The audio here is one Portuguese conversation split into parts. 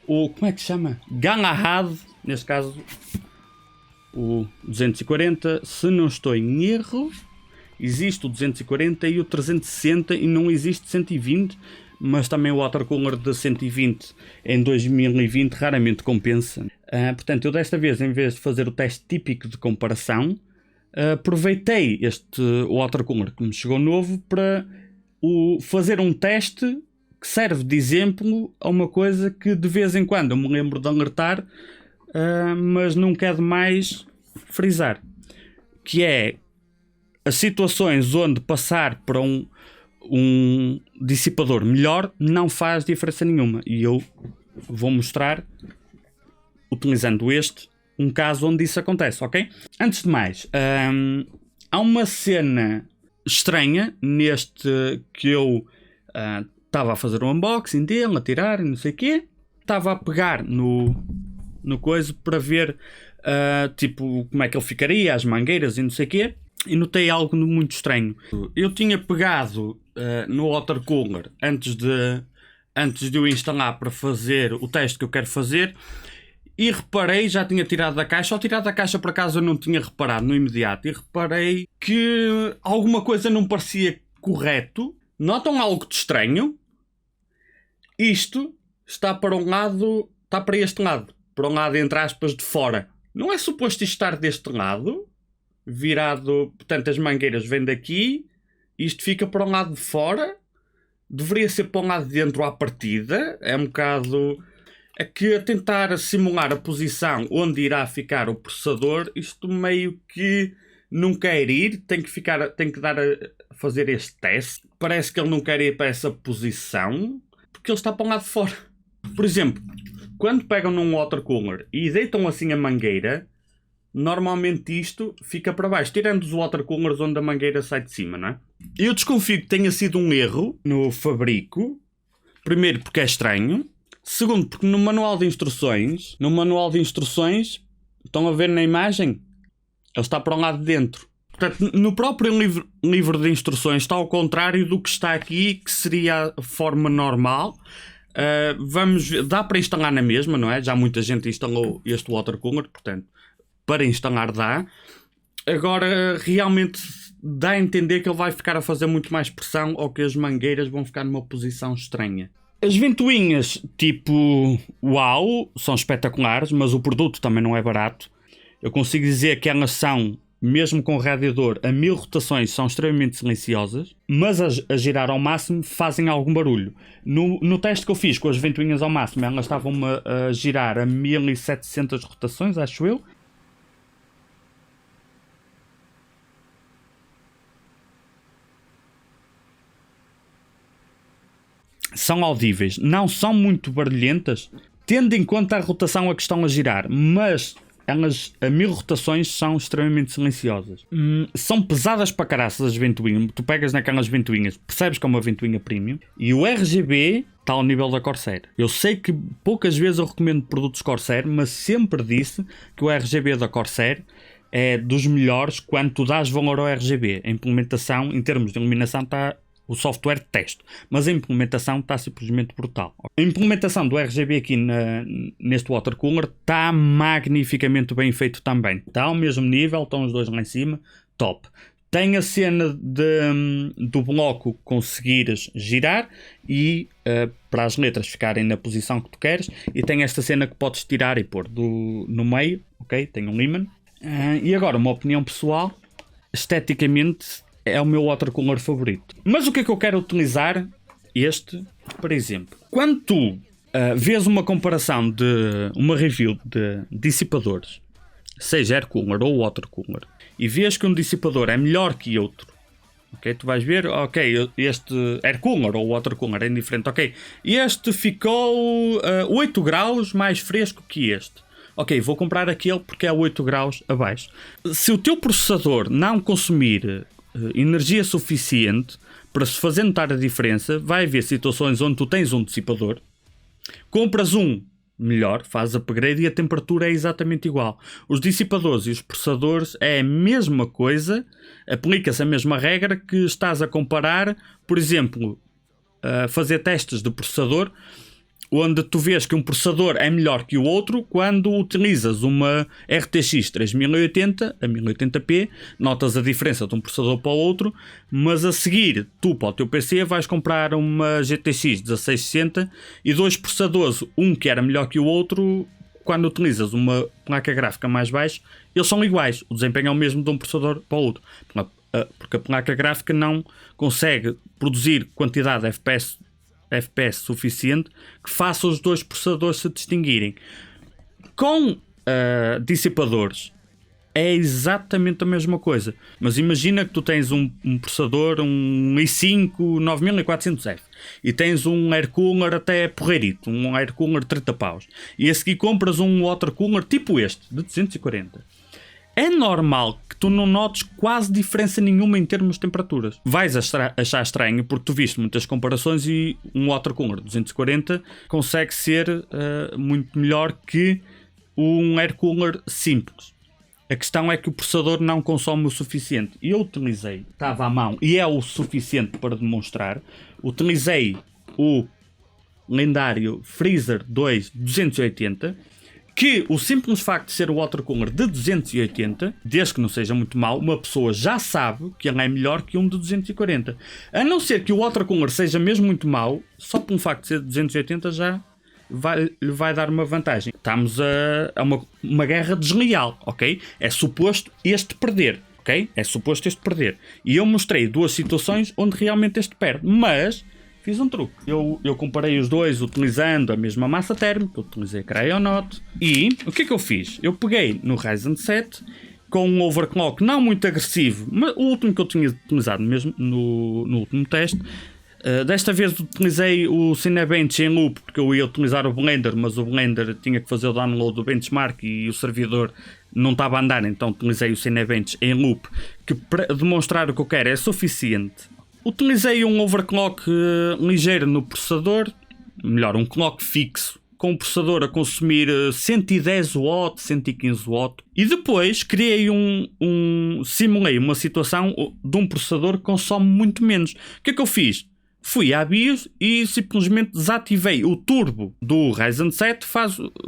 como é que se chama? Galahad, neste caso o 240, se não estou em erro, existe o 240 e o 360 e não existe 120, mas também o watercooler de 120 em 2020 raramente compensa. Portanto, eu desta vez, em vez de fazer o teste típico de comparação, aproveitei este watercooler que me chegou novo para fazer um teste que serve de exemplo a uma coisa que de vez em quando eu me lembro de alertar, mas nunca é demais frisar, que é as situações onde passar para um dissipador melhor não faz diferença nenhuma. E eu vou mostrar, utilizando um caso onde isso acontece, ok? Antes de mais, há uma cena estranha neste que eu estava a fazer um unboxing dele, a tirar e não sei o quê. Estava a pegar no coisa para ver tipo como é que ele ficaria, as mangueiras e não sei o quê. E notei algo muito estranho. Eu tinha pegado no watercooler antes de o instalar para fazer o teste que eu quero fazer e reparei, já tinha tirado da caixa, ao tirar da caixa por acaso eu não tinha reparado no imediato, e reparei que alguma coisa não parecia correto. Notam algo de estranho? Isto está para um lado, está para este lado, para um lado entre aspas de fora. Não é suposto isto estar deste lado? Virado, portanto as mangueiras vêm daqui, isto fica para um lado de fora, deveria ser para um lado de dentro à partida, é um bocado, é que a tentar simular a posição onde irá ficar o processador, isto meio que não quer ir, tem que dar a fazer este teste, parece que ele não quer ir para essa posição, porque ele está para um lado de fora. Por exemplo, quando pegam num watercooler e deitam assim a mangueira, normalmente isto fica para baixo, tirando os watercoolers onde a mangueira sai de cima, não é? Eu desconfio que tenha sido um erro no fabrico. Primeiro porque é estranho. Segundo porque no manual de instruções, estão a ver na imagem, ele está para um lado de dentro. Portanto, no próprio livro de instruções está ao contrário do que está aqui, que seria a forma normal. Vamos ver, dá para instalar na mesma, não é? Já muita gente instalou este watercooler, portanto para instalar dá. Agora realmente dá a entender que ele vai ficar a fazer muito mais pressão ou que as mangueiras vão ficar numa posição estranha. As ventoinhas tipo uau são espetaculares, mas o produto também não é barato. Eu consigo dizer que elas são, mesmo com o radiador a 1000 rotações, são extremamente silenciosas, mas a girar ao máximo fazem algum barulho. No teste que eu fiz com as ventoinhas ao máximo, elas estavam a girar a 1700 rotações, acho eu. São audíveis, não são muito barulhentas, tendo em conta a rotação a que estão a girar, mas elas a 1000 rotações são extremamente silenciosas. São pesadas para caraças as ventoinhas. Tu pegas naquelas ventoinhas, percebes que é uma ventoinha premium, e o RGB está ao nível da Corsair. Eu sei que poucas vezes eu recomendo produtos Corsair, mas sempre disse que o RGB da Corsair é dos melhores quando tu dás valor ao RGB. A implementação, em termos de iluminação, está o software de teste, mas a implementação está simplesmente brutal. A implementação do RGB aqui neste watercooler está magnificamente bem feito também. Está ao mesmo nível, estão os dois lá em cima, top. Tem a cena do bloco conseguires girar e para as letras ficarem na posição que tu queres, e tem esta cena que podes tirar e pôr no meio, ok? Tem um ímã. E agora, uma opinião pessoal, esteticamente é o meu watercooler favorito. Mas o que é que eu quero utilizar este, por exemplo? Quando tu vês uma comparação de uma review de dissipadores, seja air cooler ou water cooler, e vês que um dissipador é melhor que outro, ok? Tu vais ver, ok, este air cooler ou water cooler é indiferente, ok, este ficou 8 graus mais fresco que este. Ok, vou comprar aquele porque é 8 graus abaixo. Se o teu processador não consumir energia suficiente para se fazer notar a diferença, vai haver situações onde tu tens um dissipador, compras um melhor, fazes upgrade e a temperatura é exatamente igual. Os dissipadores e os processadores é a mesma coisa, aplica-se a mesma regra que estás a comparar, por exemplo, a fazer testes de processador. onde tu vês que um processador é melhor que o outro quando utilizas uma RTX 3080 a 1080p, notas a diferença de um processador para o outro, mas a seguir tu para o teu PC vais comprar uma GTX 1660 e dois processadores, um que era melhor que o outro, quando utilizas uma placa gráfica mais baixa, eles são iguais, o desempenho é o mesmo de um processador para o outro, porque a placa gráfica não consegue produzir quantidade de FPS suficiente que faça os dois processadores se distinguirem. Com dissipadores é exatamente a mesma coisa, mas imagina que tu tens um processador, um i5 9400F e tens um air cooler até porreirito, um air cooler de 30 paus, e a seguir compras um water cooler tipo este, de 240. É normal que tu não notes quase diferença nenhuma em termos de temperaturas. Vais achar estranho porque tu viste muitas comparações e um water cooler 240 consegue ser muito melhor que um air cooler simples. A questão é que o processador não consome o suficiente. E eu utilizei, estava à mão e é o suficiente para demonstrar, utilizei o lendário Freezer 2 280, que o simples facto de ser o water cooler de 280, desde que não seja muito mau, uma pessoa já sabe que ele é melhor que um de 240. A não ser que o water cooler seja mesmo muito mau, só por um facto de ser de 280 já lhe vai dar uma vantagem. Estamos a uma guerra desleal, ok? É suposto este perder, ok? É suposto este perder. E eu mostrei duas situações onde realmente este perde, mas fiz um truque. Eu comparei os dois utilizando a mesma massa térmica, utilizei Cryonaut, e o que é que eu fiz? Eu peguei no Ryzen 7 com um overclock não muito agressivo, mas o último que eu tinha utilizado mesmo no último teste. Desta vez utilizei o Cinebench em loop porque eu ia utilizar o Blender, mas o Blender tinha que fazer o download do benchmark e o servidor não estava a andar, então utilizei o Cinebench em loop, que para demonstrar o que eu quero é suficiente. Utilizei um overclock ligeiro no processador, melhor, um clock fixo, com o processador a consumir 110 watts, 115 watts, e depois simulei uma situação de um processador que consome muito menos. O que é que eu fiz? Fui à BIOS e simplesmente desativei o turbo do Ryzen 7.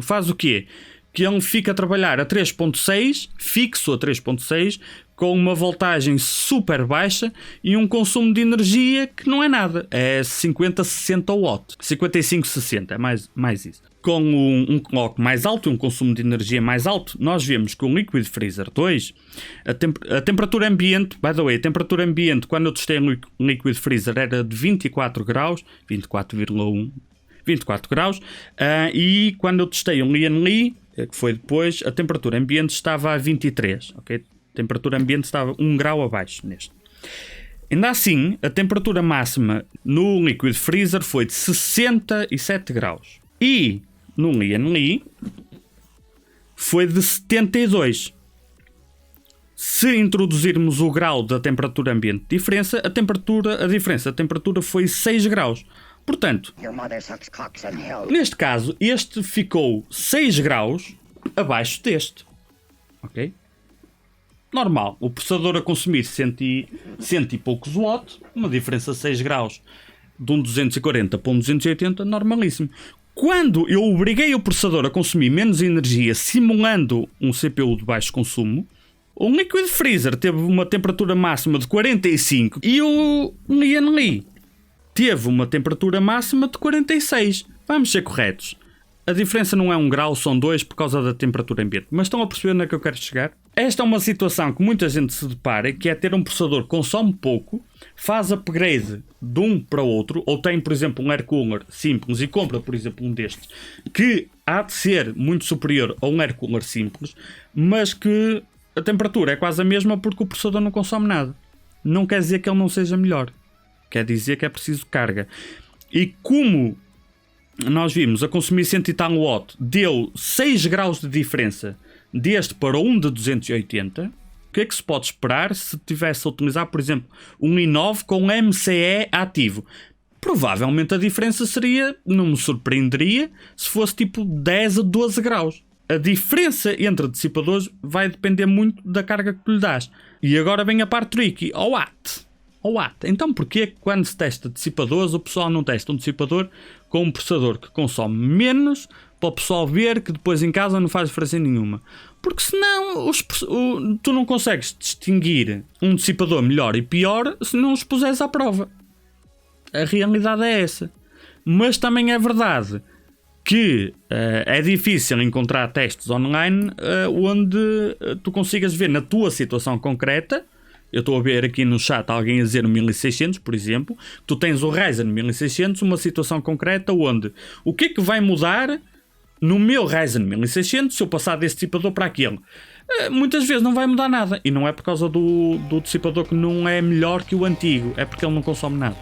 Faz o quê? Que ele fica a trabalhar a 3.6, fixo a 3.6, com uma voltagem super baixa e um consumo de energia que não é nada. É 50-60 watts. 55-60, é mais isso. Com um clock mais alto e um consumo de energia mais alto, nós vemos que o Liquid Freezer 2, a temperatura ambiente, by the way, a temperatura ambiente quando eu testei o Liquid Freezer era de 24 graus, 24,1, 24 graus, e quando eu testei o Lian Li, que foi depois, a temperatura ambiente estava a 23, ok? A temperatura ambiente estava 1 grau abaixo neste. Ainda assim, a temperatura máxima no Liquid Freezer foi de 67 graus. E no Lian Li foi de 72. Se introduzirmos o grau da temperatura ambiente de diferença, a diferença da temperatura foi 6 graus. Portanto, neste caso, este ficou 6 graus abaixo deste. Ok? Normal. O processador a consumir 100 e poucos watts, uma diferença de 6 graus de um 240 para um 280, normalíssimo. Quando eu obriguei o processador a consumir menos energia simulando um CPU de baixo consumo, o Liquid Freezer teve uma temperatura máxima de 45 e o Lian Li teve uma temperatura máxima de 46. Vamos ser corretos. A diferença não é 1 grau, são 2 por causa da temperatura ambiente. Mas estão a perceber onde é que eu quero chegar? Esta é uma situação que muita gente se depara, que é ter um processador que consome pouco, faz upgrade de um para o outro, ou tem, por exemplo, um air cooler simples e compra, por exemplo, um destes, que há de ser muito superior a um air cooler simples, mas que a temperatura é quase a mesma porque o processador não consome nada. Não quer dizer que ele não seja melhor. Quer dizer que é preciso carga. E como nós vimos a consumir 100 e tal watt, deu 6 graus de diferença deste para um de 280, o que é que se pode esperar se tivesse a utilizar, por exemplo, um i9 com MCE ativo? Provavelmente a diferença seria, não me surpreenderia, se fosse tipo 10 a 12 graus. A diferença entre dissipadores vai depender muito da carga que lhe dás. E agora vem a parte tricky. Oh, what? Então porquê que quando se testa dissipadores o pessoal não testa um dissipador com um processador que consome menos para o pessoal ver que depois em casa não faz diferença nenhuma? Porque senão tu não consegues distinguir um dissipador melhor e pior se não os puseres à prova. A realidade é essa. Mas também é verdade que é difícil encontrar testes online onde tu consigas ver na tua situação concreta. Eu estou a ver aqui no chat alguém a dizer o 1600, por exemplo. Tu tens o Ryzen 1600, uma situação concreta onde o que é que vai mudar no meu Ryzen 1600 se eu passar desse dissipador para aquele? Muitas vezes não vai mudar nada. E não é por causa do dissipador que não é melhor que o antigo, é porque ele não consome nada.